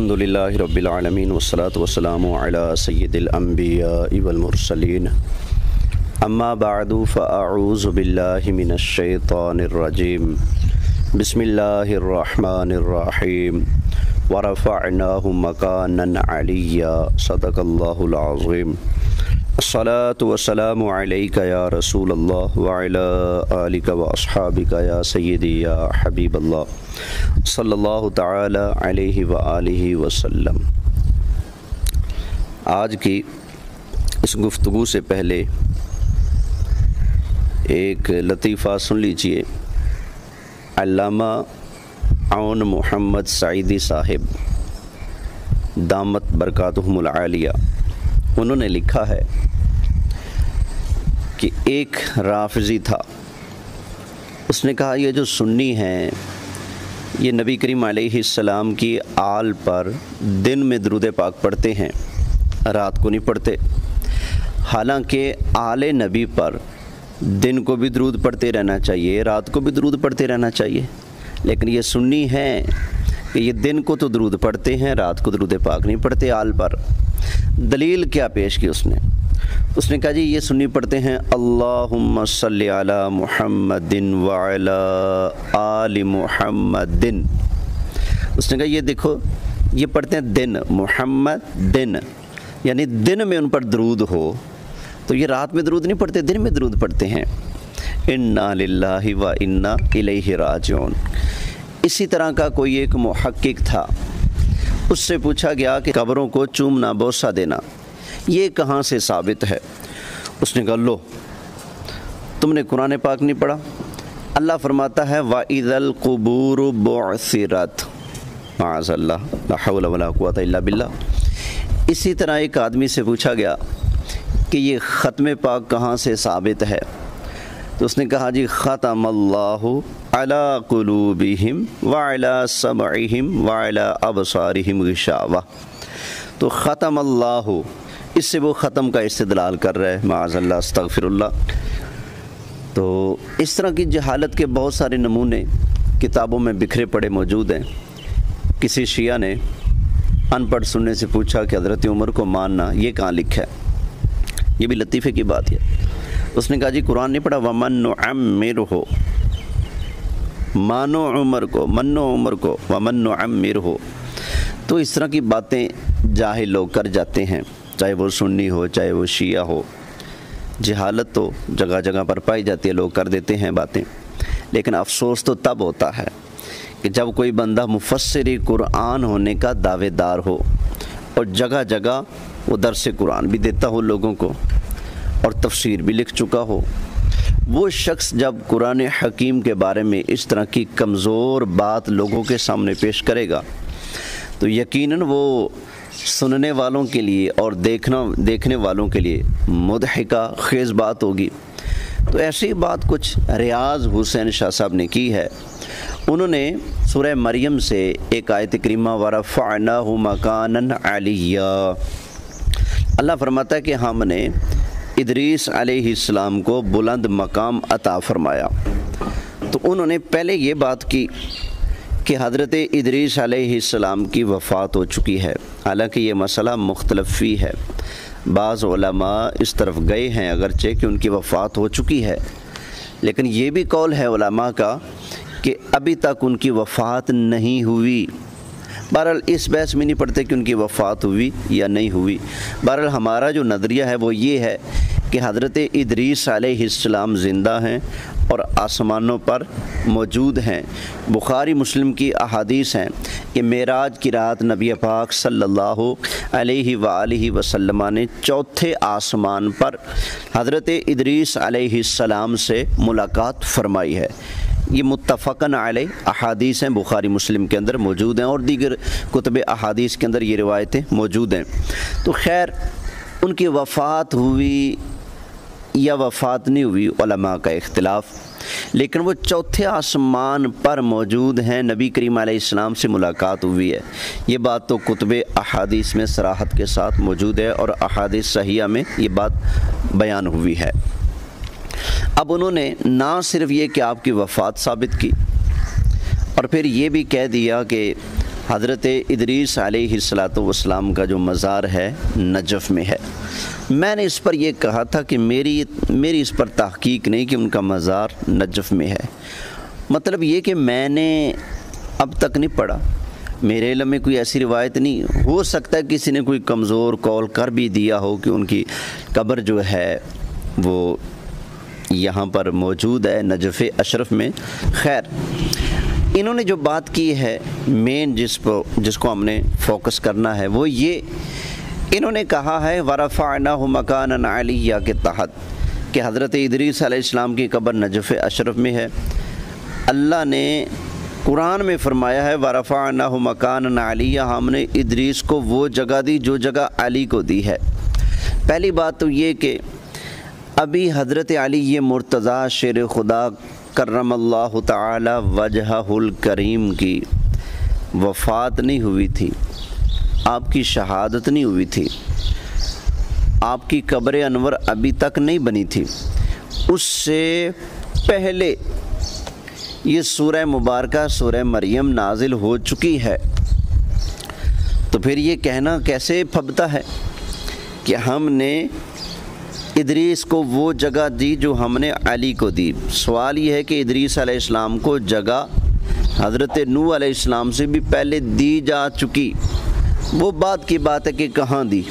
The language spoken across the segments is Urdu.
الحمدللہ رب العالمین والصلاة والسلام علی سید الانبیاء والمرسلین اما بعد فاعوذ باللہ من الشیطان الرجیم بسم اللہ الرحمن الرحیم ورفعناہ مکانا علیہ صدق اللہ العظیم الصلاة والسلام علیک یا رسول اللہ وعلی آلک واصحابک یا سیدی یا حبیب اللہ صلی اللہ تعالی علیہ وآلہ وسلم۔ آج کی اس گفتگو سے پہلے ایک لطیفہ سن لیجئے۔ علامہ عون محمد سعیدی صاحب دامت برکاتہم العالیہ، انہوں نے لکھا ہے کہ ایک رافضی تھا، اس نے کہا یہ جو سنی ہیں یہ نبی کریم علیہ السلام کی آل پر دن میں درود پاک پڑھتے ہیں، رات کو نہیں پڑھتے، حالانکہ آل نبی پر دن کو بھی درود پڑھتے رہنا چاہیے، رات کو بھی درود پڑھتے رہنا چاہیے، لیکن یہ سنی ہیں کہ یہ دن کو تو درود پڑھتے ہیں، رات کو درود پاک نہیں پڑھتے آل پر۔ دلیل کیا پیش کی اس نے کہا جی یہ سنی پڑھتے ہیں اللہم صلی علی محمد وعلی آل محمد۔ اس نے کہا یہ دیکھو یہ پڑھتے ہیں دن، محمد دن، یعنی دن میں ان پر درود ہو، تو یہ رات میں درود نہیں پڑھتے، دن میں درود پڑھتے ہیں۔ انا للہ و انا الیہ راجعون۔ اسی طرح کا کوئی ایک محقق تھا، اس سے پوچھا گیا کہ قبروں کو چومنا، بوسہ دینا یہ کہاں سے ثابت ہے؟ اس نے کہا لو تم نے قرآن پاک نہیں پڑھا، اللہ فرماتا ہے وَإِذَا الْقُبُورُ بُعْثِرَتْ، معاذ اللہ، لا حول ولا قوة الا باللہ۔ اسی طرح ایک آدمی سے پوچھا گیا کہ یہ ختم پاک کہاں سے ثابت ہے؟ تو اس نے کہا جی ختم اللہ علی قلوبہم وعلی سمعہم وعلی ابصارہم غشاوہ۔ تو ختم اللہ، اس سے وہ ختم کا استدلال کر رہا ہے، معاذ اللہ، استغفر اللہ۔ تو اس طرح کی جہالت کے بہت سارے نمونے کتابوں میں بکھرے پڑے موجود ہیں۔ کسی شیعہ نے ان پڑھ سننے سے پوچھا کہ حضرت عمر کو ماننا یہ کہاں لکھا ہے؟ یہ بھی لطیفے کی بات ہے۔ اس نے کہا جی قرآن نہیں پڑھا وَمَن نُعَمِّرْهُ، مانو عمر کو، منو عمر کو، وَمَن نُعَمِّرْهُ۔ تو اس طرح کی باتیں جاہل لوگ کر جاتے ہیں، چاہے وہ سنی ہو چاہے وہ شیعہ ہو۔ جہالت تو جگہ جگہ پر پائی جاتی ہے، لوگ کر دیتے ہیں باتیں، لیکن افسوس تو تب ہوتا ہے کہ جب کوئی بندہ مفسر قرآن ہونے کا دعوے دار ہو اور جگہ جگہ وہ درس قرآن بھی دیتا ہو لوگوں کو اور تفسیر بھی لکھ چکا ہو، وہ شخص جب قرآن حکیم کے بارے میں اس طرح کی کمزور بات لوگوں کے سامنے پیش کرے گا تو یقیناً وہ سننے والوں کے لیے اور دیکھنے والوں کے لیے مضحکہ خیز بات ہوگی۔ تو ایسی بات کچھ ریاض حسین شاہ صاحب نے کی ہے۔ انہوں نے سورہ مریم سے ایک آیت کریمہ وَرَفَعْنَاهُ مَكَانًا عَلِيًّا، اللہ فرماتا ہے کہ ہم نے ادریس علیہ السلام کو بلند مقام عطا فرمایا۔ تو انہوں نے پہلے یہ بات کی کہ حضرت ادریس علیہ السلام کی وفات ہو چکی ہے، حالانکہ یہ مسئلہ مختلف فی ہے۔ بعض علماء اس طرف گئے ہیں اگرچہ کہ ان کی وفات ہو چکی ہے، لیکن یہ بھی قول ہے علماء کا کہ ابھی تک ان کی وفات نہیں ہوئی۔ بہرحال اس بحث میں نہیں پڑھتے کہ ان کی وفات ہوئی یا نہیں ہوئی۔ بہرحال ہمارا جو نظریہ ہے وہ یہ ہے کہ حضرت ادریس علیہ السلام زندہ ہیں اور آسمانوں پر موجود ہیں۔ بخاری مسلم کی احادیث ہیں کہ معراج کی رات نبی پاک صلی اللہ علیہ وآلہ وسلم نے چوتھے آسمان پر حضرت ادریس علیہ السلام سے ملاقات فرمائی ہے۔ یہ متفقن علیہ احادیث ہیں، بخاری مسلم کے اندر موجود ہیں اور دیگر کتب احادیث کے اندر یہ روایتیں موجود ہیں۔ تو خیر ان کی وفات ہوئی یا وفات نہیں ہوئی علماء کا اختلاف، لیکن وہ چوتھے آسمان پر موجود ہیں، نبی کریم علیہ السلام سے ملاقات ہوئی ہے۔ یہ بات تو کتب احادیث میں صراحت کے ساتھ موجود ہے اور احادیث صحیحہ میں یہ بات بیان ہوئی ہے۔ اب انہوں نے نہ صرف یہ کہ آپ کی وفات ثابت کی اور پھر یہ بھی کہہ دیا کہ حضرت ادریس علیہ السلام کا جو مزار ہے نجف میں ہے۔ میں نے اس پر یہ کہا تھا کہ میری اس پر تحقیق نہیں کہ ان کا مزار نجف میں ہے۔ مطلب یہ کہ میں نے اب تک نہیں پڑھا، میرے علم میں کوئی ایسی روایت نہیں، ہو سکتا ہے کسی نے کوئی کمزور قول کر بھی دیا ہو کہ ان کی قبر جو ہے وہ یہاں پر موجود ہے نجف اشرف میں۔ خیر، انہوں نے جو بات کی ہے مین جس کو ہم نے فوکس کرنا ہے وہ یہ، انہوں نے کہا ہے وَرَفَعْنَاهُ مَكَانًا عَلِيًّا کے تحت کہ حضرت ادریس علیہ السلام کی قبر نجف اشرف میں ہے۔ اللہ نے قرآن میں فرمایا ہے وَرَفَعْنَاهُ مَكَانًا عَلِيًّا، ہم نے ادریس کو وہ جگہ دی جو جگہ علی کو دی ہے۔ پہلی بات تو یہ کہ ابھی حضرت علی مرتضیٰ شیر خدا کرم اللہ تعالی وجہہ الکریم کی وفات نہیں ہوئی تھی، آپ کی شہادت نہیں ہوئی تھی، آپ کی قبر انور ابھی تک نہیں بنی تھی۔ اس سے پہلے یہ سورہ مبارکہ سورہ مریم نازل ہو چکی ہے، تو پھر یہ کہنا کیسے پھبتا ہے کہ ہم نے ادریس کو وہ جگہ دی جو ہم نے علی کو دی۔ سوال یہ ہے کہ ادریس علیہ السلام کو جگہ حضرت نوح علیہ السلام سے بھی پہلے دی جا چکی، وہ بات کی بات ہے کہ کہاں دی۔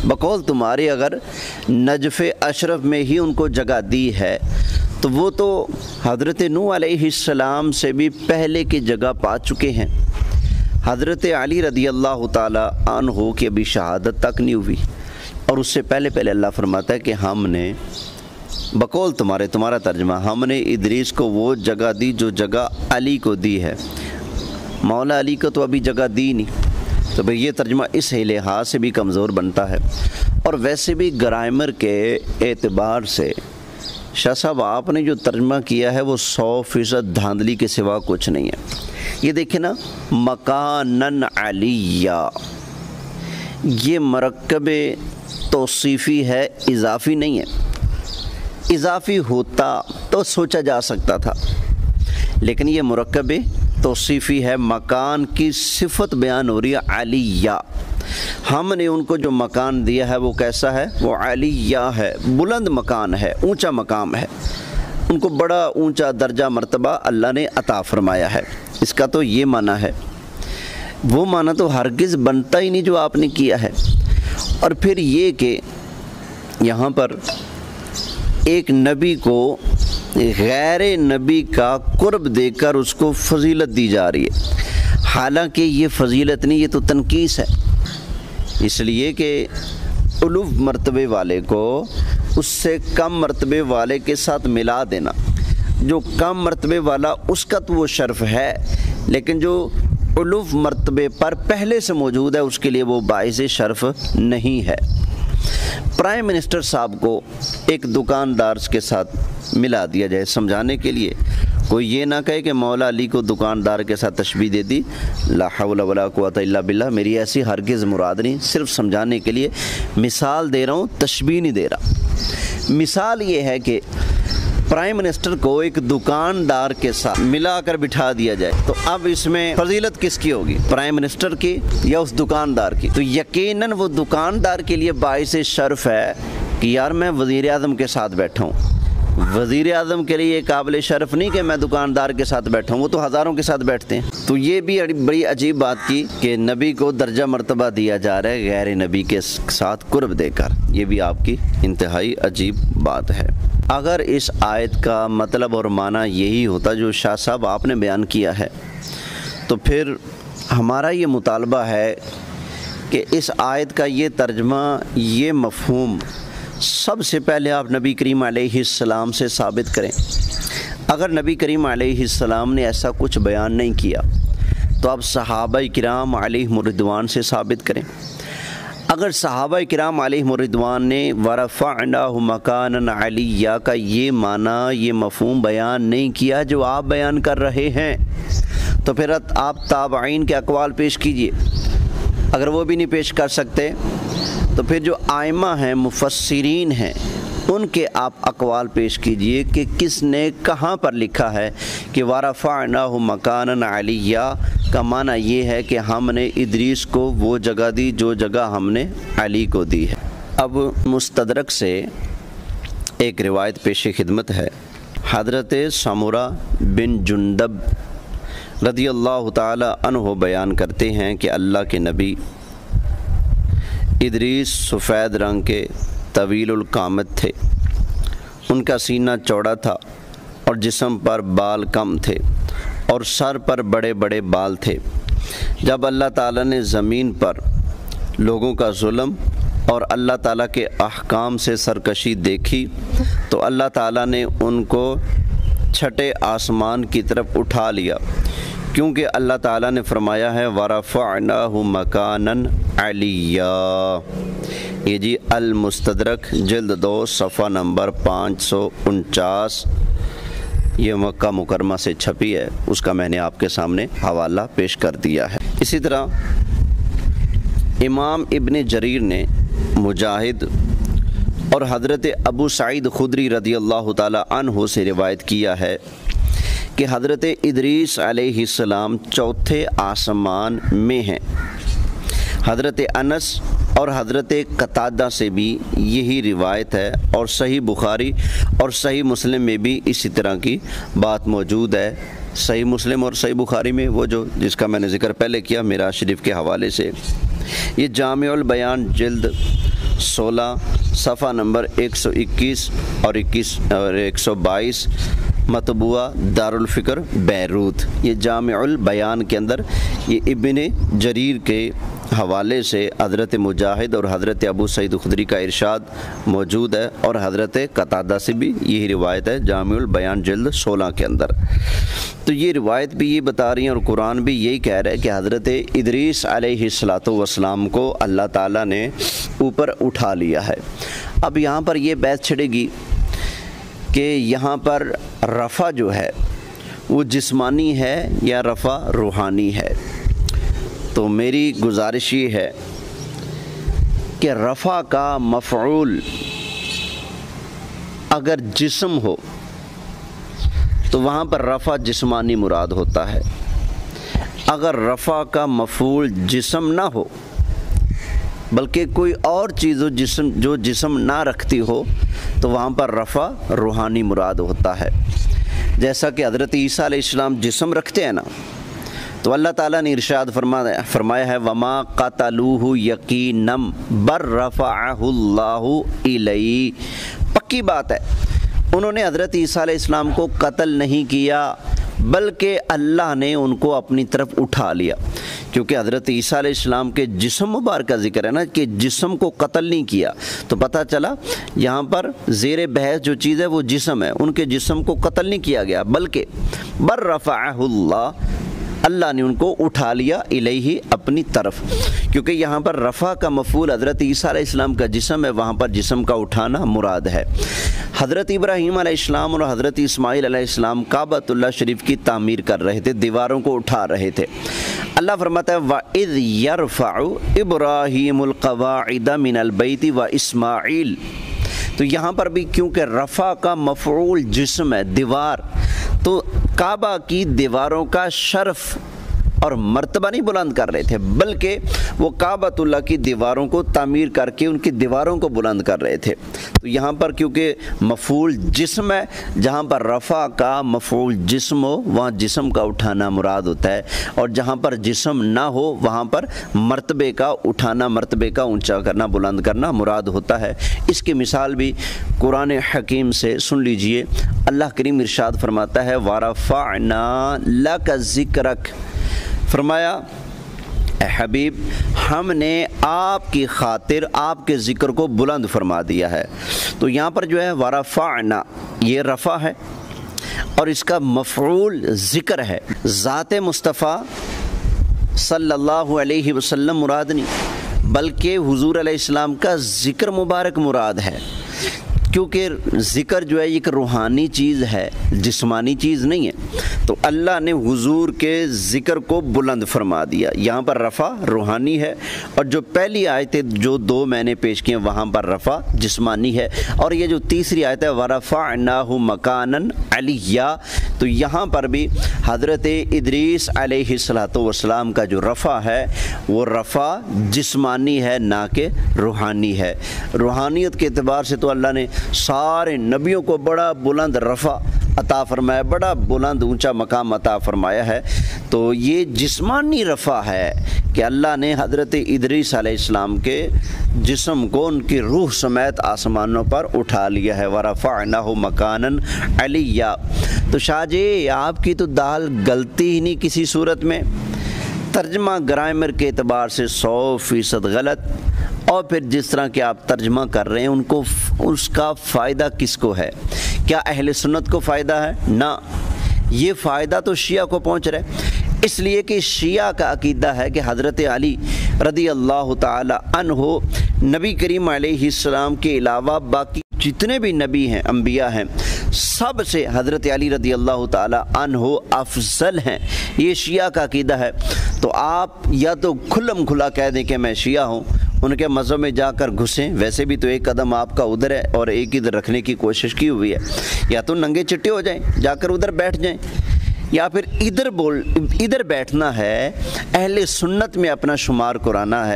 بقول تمہارے اگر نجف اشرف میں ہی ان کو جگہ دی ہے تو وہ تو حضرت نوح علیہ السلام سے بھی پہلے کی جگہ پا چکے ہیں۔ حضرت علی رضی اللہ تعالی عنہ کی ابھی شہادت تک نہیں ہوئی، اور اس سے پہلے اللہ فرماتا ہے کہ ہم نے بقول تمہارا ترجمہ، ہم نے ادریس کو وہ جگہ دی جو جگہ علی کو دی ہے۔ مولا علی کو تو ابھی جگہ دی نہیں، تو بھئی یہ ترجمہ اس لحاظ سے بھی کمزور بنتا ہے۔ اور ویسے بھی گرامر کے اعتبار سے شاہ صاحب آپ نے جو ترجمہ کیا ہے وہ 100% دھاندلی کے سوا کچھ نہیں ہے۔ یہ دیکھیں نا، مکانن علیہ، یہ مرکب توصیفی ہے، اضافی نہیں ہے۔ اضافی ہوتا تو سوچا جا سکتا تھا، لیکن یہ مرکب توصیفی ہے، مکان کی صفت بیان ہو رہی ہے علیہ۔ ہم نے ان کو جو مکان دیا ہے وہ کیسا ہے؟ وہ علیہ ہے، بلند مکان ہے، اونچا مقام ہے، ان کو بڑا اونچا درجہ مرتبہ اللہ نے عطا فرمایا ہے۔ اس کا تو یہ معنی ہے، وہ معنی تو ہرگز بنتا ہی نہیں جو آپ نے کیا ہے۔ اور پھر یہ کہ یہاں پر ایک نبی کو غیر نبی کا قرب دے کر اس کو فضیلت دی جا رہی ہے، حالانکہ یہ فضیلت نہیں، یہ تو تنقیص ہے۔ اس لیے کہ الوف مرتبے والے کو اس سے کم مرتبے والے کے ساتھ ملا دینا، جو کم مرتبے والا اس کا تو وہ شرف ہے، لیکن جو الوف مرتبے پر پہلے سے موجود ہے اس کے لیے وہ باعث شرف نہیں ہے۔ پرائم منسٹر صاحب کو ایک دکاندار کے ساتھ ملا دیا جائے سمجھانے کے لیے، کوئی یہ نہ کہے کہ مولا علی کو دکاندار کے ساتھ تشبیہ دے دی، لا حول ولا قوت الا باللہ، میری ایسی ہرگز مراد نہیں، صرف سمجھانے کے لیے مثال دے رہا ہوں، تشبیہ نہیں دے رہا۔ مثال یہ ہے کہ پرائم منسٹر کو ایک دکاندار کے ساتھ ملا کر بٹھا دیا جائے، تو اب اس میں فضیلت کس کی ہوگی؟ پرائم منسٹر کی یا اس دکاندار کی؟ تو یقیناً وہ دکاندار کے لیے باعث شرف ہے کہ یار میں وزیر اعظم کے ساتھ بیٹھا ہوں۔ وزیر اعظم کے لیے قابل شرف نہیں کہ میں دکاندار کے ساتھ بیٹھا ہوں، وہ تو ہزاروں کے ساتھ بیٹھتے ہیں۔ تو یہ بھی بڑی عجیب بات کی کہ نبی کو درجہ مرتبہ دیا جا رہا ہے غیر نبی کے ساتھ قرب دے کر، یہ بھی آپ کی انتہائی عجیب بات ہے۔ اگر اس آیت کا مطلب اور معنی یہی ہوتا جو شاہ صاحب آپ نے بیان کیا ہے، تو پھر ہمارا یہ مطالبہ ہے کہ اس آیت کا یہ ترجمہ، یہ مفہوم سب سے پہلے آپ نبی کریم علیہ السلام سے ثابت کریں۔ اگر نبی کریم علیہ السلام نے ایسا کچھ بیان نہیں کیا تو آپ صحابہ کرام علیہم الرضوان سے ثابت کریں۔ اگر صحابہ کرام علیہم الرضوان نے وَرَفَعْنَاهُ مَكَانًا عَلِيًّا کا یہ معنی، یہ مفہوم بیان نہیں کیا جو آپ بیان کر رہے ہیں، تو پھر آپ تابعین کے اقوال پیش کیجئے۔ اگر وہ بھی نہیں پیش کر سکتے تو پھر جو ائمہ ہیں، مفسرین ہیں، ان کے آپ اقوال پیش کیجئے کہ کس نے کہاں پر لکھا ہے کہ وَرَفَعْنَاهُ مَكَانًا عَلِيًّا کا معنی یہ ہے کہ ہم نے ادریس کو وہ جگہ دی جو جگہ ہم نے علی کو دی ہے۔ اب مستدرک سے ایک روایت پیش خدمت ہے۔ حضرت سمرہ بن جندب رضی اللہ تعالی عنہ بیان کرتے ہیں کہ اللہ کے نبی ادریس سفید رنگ کے طویل القامت تھے، ان کا سینہ چوڑا تھا اور جسم پر بال کم تھے اور سر پر بڑے بڑے بال تھے۔ جب اللہ تعالیٰ نے زمین پر لوگوں کا ظلم اور اللہ تعالیٰ کے احکام سے سرکشی دیکھی تو اللہ تعالیٰ نے ان کو چھٹے آسمان کی طرف اٹھا لیا، کیونکہ اللہ تعالیٰ نے فرمایا ہے وَرَفَعْنَاهُ مَكَانًا عَلِيًّا۔ یہ جی المستدرک جلد 2 صفحہ نمبر 549 یہ مکہ مکرمہ سے چھپی ہے، اس کا میں نے آپ کے سامنے حوالہ پیش کر دیا ہے۔ اسی طرح امام ابن جریر نے مجاہد اور حضرت ابو سعید خدری رضی اللہ تعالی عنہ سے روایت کیا ہے کہ حضرت ادریس علیہ السلام چوتھے آسمان میں ہیں۔ حضرت انس اور حضرت قتادہ سے بھی یہی روایت ہے، اور صحیح بخاری اور صحیح مسلم میں بھی اسی طرح کی بات موجود ہے۔ صحیح مسلم اور صحیح بخاری میں وہ جس کا میں نے ذکر پہلے کیا معراج شریف کے حوالے سے۔ یہ جامع البیان جلد 16 صفحہ نمبر 121 اور 122 مطبوعہ دارالفکر بیروت، یہ جامع البیان کے اندر یہ ابن جریر کے حوالے سے حضرت مجاہد اور حضرت ابو سعید خدری کا ارشاد موجود ہے، اور حضرت قتادہ سے بھی یہی روایت ہے جامع البیان جلد 16 کے اندر۔ تو یہ روایت بھی یہ بتا رہی ہیں اور قرآن بھی یہی کہہ رہا ہے کہ حضرت ادریس علیہ السلام کو اللہ تعالیٰ نے اوپر اٹھا لیا ہے۔ اب یہاں پر یہ بحث چھڑے گی کہ یہاں پر رفع جو ہے وہ جسمانی ہے یا رفع روحانی ہے۔ تو میری گزارش یہ ہے کہ رفع کا مفعول اگر جسم ہو تو وہاں پر رفع جسمانی مراد ہوتا ہے، اگر رفع کا مفعول جسم نہ ہو بلکہ کوئی اور چیز ہو جو جسم نہ رکھتی ہو تو وہاں پر رفع روحانی مراد ہوتا ہے۔ جیسا کہ حضرت عیسیٰ علیہ السلام جسم رکھتے ہیں نا، تو اللہ تعالیٰ نے ارشاد فرمایا ہے وَمَا قَتَلُوهُ يَقِينًا بَلْ رَفَعَهُ اللَّهُ إِلَيْهِ۔ پکی بات ہے، انہوں نے حضرت عیسیٰ علیہ السلام کو قتل نہیں کیا بلکہ اللہ نے ان کو اپنی طرف اٹھا لیا، کیونکہ حضرت عیسیٰ علیہ السلام کے جسم مبارک کا ذکر ہے نا کہ جسم کو قتل نہیں کیا، تو پتہ چلا یہاں پر زیر بحث جو چیز ہے وہ جسم ہے، ان کے جسم کو قتل نہیں کیا گیا بلکہ بر رفعہ اللہ نے ان کو اٹھا لیا الیہ اپنی طرف، کیونکہ یہاں پر رفع کا مفعول حضرت عیسیٰ علیہ السلام کا جسم ہے، وہاں پر جسم کا اٹھانا مراد ہے۔ حضرت ابراہیم علیہ السلام اور حضرت اسماعیل علیہ السلام کعبۃ اللہ شریف کی تعمیر کر رہے تھے، دیواروں کو اٹھا رہے تھے۔ اللہ فرماتا ہے وَإِذْ يَرْفَعُ إِبْرَاهِيمُ الْقَوَاعِدَ مِنَ الْبَيْتِ وَإِسْمَاعِيل، تو یہاں پر بھی کیونکہ رفع کا مفعول جسم ہے، دیوار، تو کعبہ کی دیواروں کا شرف اور مرتبہ نہیں بلند کر رہے تھے بلکہ وہ کعبۃ اللہ کی دیواروں کو تعمیر کر کے ان کی دیواروں کو بلند کر رہے تھے۔ تو یہاں پر کیونکہ مفعول جسم ہے، جہاں پر رفع کا مفعول جسم ہو وہاں جسم کا اٹھانا مراد ہوتا ہے، اور جہاں پر جسم نہ ہو وہاں پر مرتبے کا اٹھانا، مرتبے کا اونچا کرنا، بلند کرنا مراد ہوتا ہے۔ اس کی مثال بھی قرآن حکیم سے سن لیجئے، اللہ کریم ارشاد فرماتا ہے وَرَفَعْنَا لَكَ ذِكْرَكَ، فرمایا اے حبیب ہم نے آپ کی خاطر آپ کے ذکر کو بلند فرما دیا ہے۔ تو یہاں پر جو ہے ورفعنا یہ رفع ہے اور اس کا مفعول ذکر ہے، ذات مصطفیٰ صلی اللہ علیہ وسلم مراد نہیں بلکہ حضور علیہ السلام کا ذکر مبارک مراد ہے، کیونکہ ذکر جو ہے ایک روحانی چیز ہے، جسمانی چیز نہیں ہے، تو اللہ نے حضور کے ذکر کو بلند فرما دیا۔ یہاں پر رفع روحانی ہے، اور جو پہلی آیتیں جو دو میں نے پیش کی ہیں وہاں پر رفع جسمانی ہے، اور یہ جو تیسری آیت ہے وَرَفَعْنَاهُ مَكَانًا عَلِيًّا، تو یہاں پر بھی حضرت ادریس علیہ السلام کا جو رفع ہے وہ رفع جسمانی ہے، نہ کہ روحانی ہے۔ روحانیت کے اعتبار سے تو اللہ نے سارے نبیوں کو بڑا بلند رفع عطا فرمایا، بڑا بلند اونچا مقام عطا فرمایا ہے۔ تو یہ جسمانی رفع ہے کہ اللہ نے حضرت ادریس علیہ السلام کے جسم کو ان کی روح سمیت آسمانوں پر اٹھا لیا ہے۔ وَرَفَعْنَاهُ مَكَانًا عَلِيًّا۔ تو شاہ جی آپ کی تو دال غلطی ہی نہیں کسی صورت میں، ترجمہ گرامر کے اعتبار سے 100% غلط، اور پھر جس طرح کہ آپ ترجمہ کر رہے ہیں ان کو اس کا فائدہ کس کو ہے؟ کیا اہل سنت کو فائدہ ہے؟ نہ، یہ فائدہ تو شیعہ کو پہنچ رہا ہے، اس لیے کہ شیعہ کا عقیدہ ہے کہ حضرت علی رضی اللہ تعالی عنہ نبی کریم علیہ السلام کے علاوہ باقی جتنے بھی نبی ہیں، انبیاء ہیں، سب سے حضرت علی رضی اللہ تعالی عنہ افضل ہیں۔ یہ شیعہ کا عقیدہ ہے۔ تو آپ یا تو کھلم کھلا کہہ دیں کہ میں شیعہ ہوں، ان کے مذہب میں جا کر گھسیں، ویسے بھی تو ایک قدم آپ کا ادھر ہے اور ایک ادھر رکھنے کی کوشش کی ہوئی ہے، یا تو ننگے چٹے ہو جائیں، جا کر ادھر بیٹھ جائیں، یا پھر ادھر بیٹھنا ہے، اہل سنت میں اپنا شمار کرانا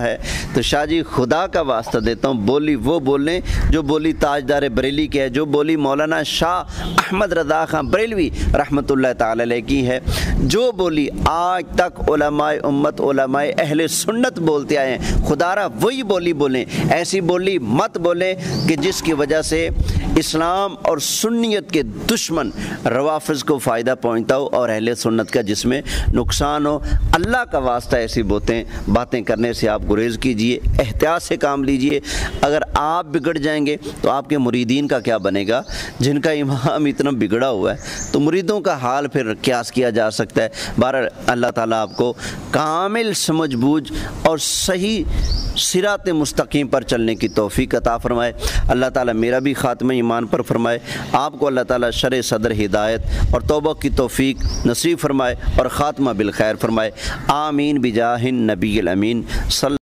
ہے۔ تو شاہ جی خدا کا واسطہ دیتا ہوں، بولی وہ بولیں جو بولی تاجدار بریلی کی ہے، جو بولی مولانا شاہ احمد رضا خان بریلوی رحمۃ اللہ تعالی علیہ کی ہے، جو بولی آج تک علماء امت، علماء اہل سنت بولتے آئے ہیں، خدا را وہی بولی بولیں، ایسی بولی مت بولیں کہ جس کی وجہ سے اسلام اور سنیت کے دشمن روافظ کو فائدہ پہنچتا ہو اور اہل سنت کا جس میں نقصان ہو۔ اللہ کا واسطہ ایسی باتیں کرنے سے آپ گریز کیجئے، احتیاط سے کام لیجئے۔ اگر آپ بگڑ جائیں گے تو آپ کے مریدین کا کیا بنے گا؟ جن کا امام اتنا بگڑا ہوا ہے تو مریدوں کا حال پھر قیاس کیا جا سکتا ہے۔ بہرحال اللہ تعالیٰ آپ کو کامل سمجھ بوجھ اور صحیح صراط مستقیم پر چلنے کی توفیق عطا فرمائے۔ اللہ تعالیٰ میرا بھی خاتمہ ایمان پر فرمائے، آپ کو اللہ تعالیٰ شرع صدر ہدایت اور توبہ کی توفیق نصیب فرمائے اور خاتمہ بالخیر فرمائے۔ آمین بجاہ النبی الامین صلی